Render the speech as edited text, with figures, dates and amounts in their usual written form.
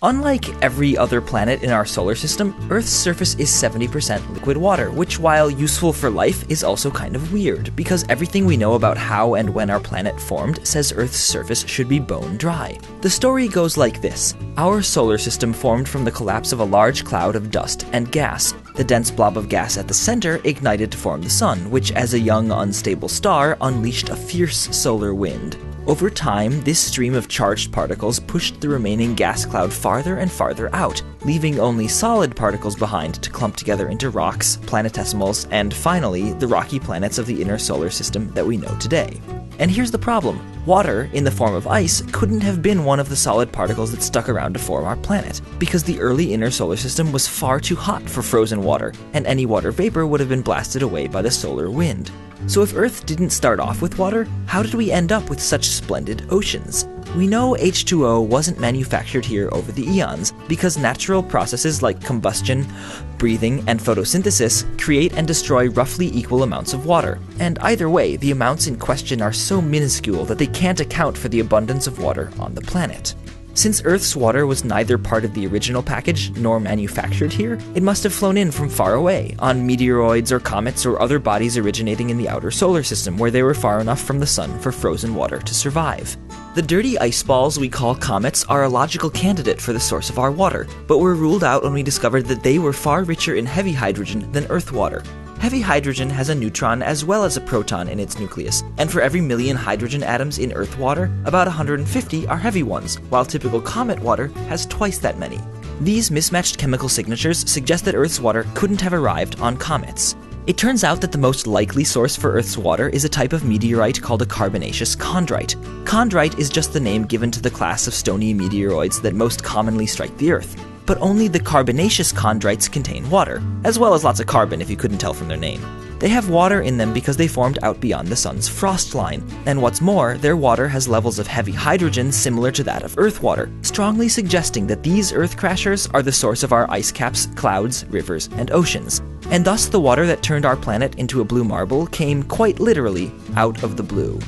Unlike every other planet in our solar system, Earth's surface is 70% liquid water, which, while useful for life, is also kind of weird, because everything we know about how and when our planet formed says Earth's surface should be bone dry. The story goes like this. Our solar system formed from the collapse of a large cloud of dust and gas. The dense blob of gas at the center ignited to form the sun, which, as a young, unstable star, unleashed a fierce solar wind. Over time, this stream of charged particles pushed the remaining gas cloud farther and farther out, leaving only solid particles behind to clump together into rocks, planetesimals, and finally, the rocky planets of the inner solar system that we know today. And here's the problem. Water, in the form of ice, couldn't have been one of the solid particles that stuck around to form our planet, because the early inner solar system was far too hot for frozen water, and any water vapor would have been blasted away by the solar wind. So if Earth didn't start off with water, how did we end up with such splendid oceans? We know H2O wasn't manufactured here over the eons, because natural processes like combustion, breathing, and photosynthesis create and destroy roughly equal amounts of water. And either way, the amounts in question are so minuscule that they can't account for the abundance of water on the planet. Since Earth's water was neither part of the original package nor manufactured here, it must have flown in from far away, on meteoroids or comets or other bodies originating in the outer solar system where they were far enough from the sun for frozen water to survive. The dirty ice balls we call comets are a logical candidate for the source of our water, but were ruled out when we discovered that they were far richer in heavy hydrogen than Earth water. Heavy hydrogen has a neutron as well as a proton in its nucleus, and for every million hydrogen atoms in Earth water, about 150 are heavy ones, while typical comet water has twice that many. These mismatched chemical signatures suggest that Earth's water couldn't have arrived on comets. It turns out that the most likely source for Earth's water is a type of meteorite called a carbonaceous chondrite. Chondrite is just the name given to the class of stony meteoroids that most commonly strike the Earth. But only the carbonaceous chondrites contain water, as well as lots of carbon if you couldn't tell from their name. They have water in them because they formed out beyond the sun's frost line, and what's more, their water has levels of heavy hydrogen similar to that of Earth water, strongly suggesting that these Earth crashers are the source of our ice caps, clouds, rivers, and oceans. And thus the water that turned our planet into a blue marble came quite literally out of the blue.